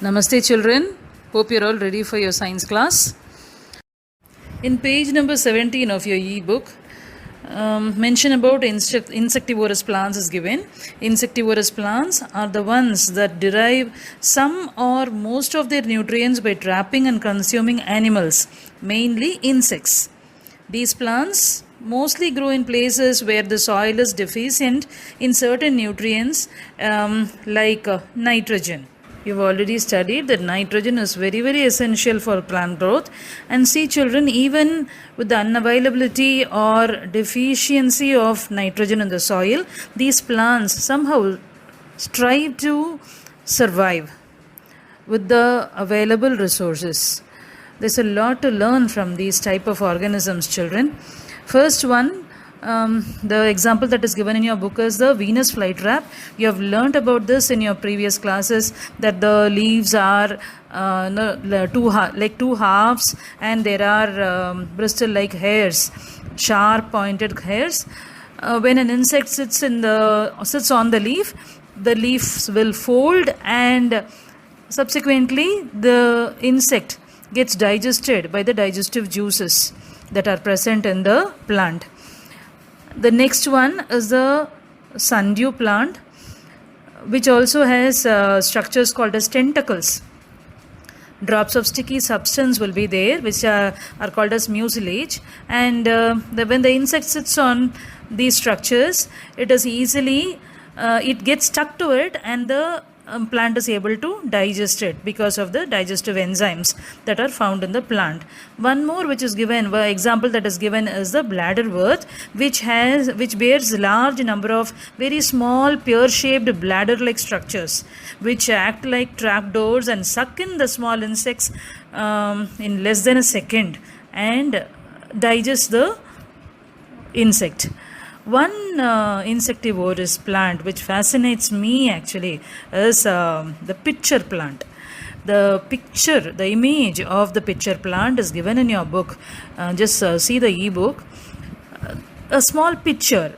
Namaste children, hope you're all ready for your science class. In page number 17 of your e-book, mention about insectivorous plants is given. Insectivorous plants are the ones that derive some or most of their nutrients by trapping and consuming animals, mainly insects. These plants mostly grow in places where the soil is deficient in certain nutrients like nitrogen. You've already studied that nitrogen is very, very essential for plant growth. And see children, even with the unavailability or deficiency of nitrogen in the soil, these plants somehow strive to survive with the available resources. There's a lot to learn from these type of organisms, children. First one, the example that is given in your book is the Venus flytrap. You have learnt about this in your previous classes, that the leaves are two halves, and there are bristle-like hairs, sharp pointed hairs. When an insect sits on the leaves will fold, and subsequently the insect gets digested by the digestive juices that are present in the plant. The next one is the sundew plant, which also has structures called as tentacles. Drops of sticky substance will be there, which are called as mucilage. And when the insect sits on these structures, it gets stuck to it, and the plant is able to digest it because of the digestive enzymes that are found in the plant. One more example that is given is the bladderwort, which bears large number of very small pear-shaped bladder-like structures, which act like trapdoors and suck in the small insects in less than a second and digest the insect. One insectivorous plant which fascinates me actually is the pitcher plant. The image of the pitcher plant is given in your book. Just see the e-book. A small pitcher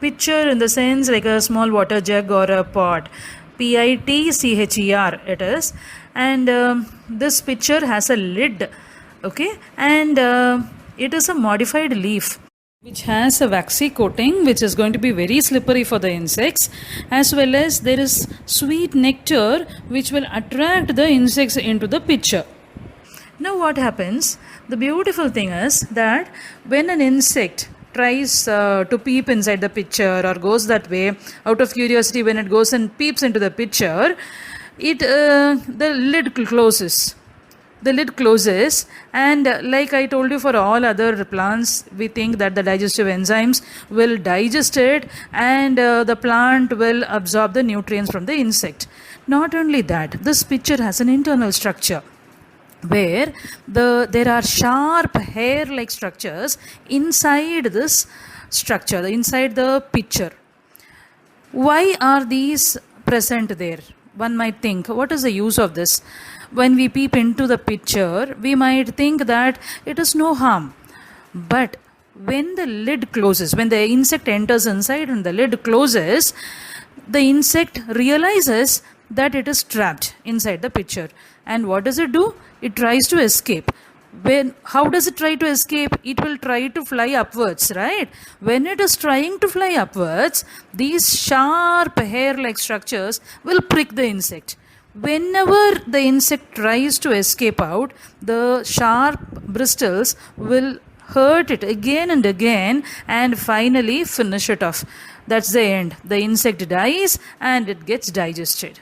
in the sense like a small water jug or a pot. Pitcher it is. And this pitcher has a lid. Okay. And it is a modified leaf, which has a waxy coating, which is going to be very slippery for the insects, as well as there is sweet nectar which will attract the insects into the pitcher. Now what happens? The beautiful thing is that when an insect tries to peep inside the pitcher or goes that way out of curiosity, when it goes and peeps into the pitcher, the lid closes. The lid closes, and like I told you, for all other plants, we think that the digestive enzymes will digest it, and the plant will absorb the nutrients from the insect. Not only that, this pitcher has an internal structure where there are sharp hair-like structures inside this structure, inside the pitcher. Why are these present there? One might think, what is the use of this? When we peep into the pitcher, we might think that it is no harm. But when the lid closes, when the insect enters inside and the lid closes, the insect realizes that it is trapped inside the pitcher. And what does it do? It tries to escape. How does it try to escape? It will try to fly upwards, right? When it is trying to fly upwards, these sharp hair-like structures will prick the insect. Whenever the insect tries to escape out, the sharp bristles will hurt it again and again and finally finish it off. That's the end. The insect dies and it gets digested.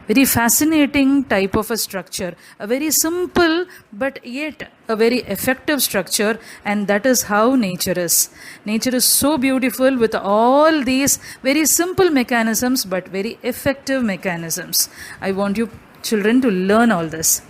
Very fascinating type of a structure, a very simple but yet a very effective structure, and that is how nature is. Nature is so beautiful with all these very simple mechanisms but very effective mechanisms. I want you children to learn all this.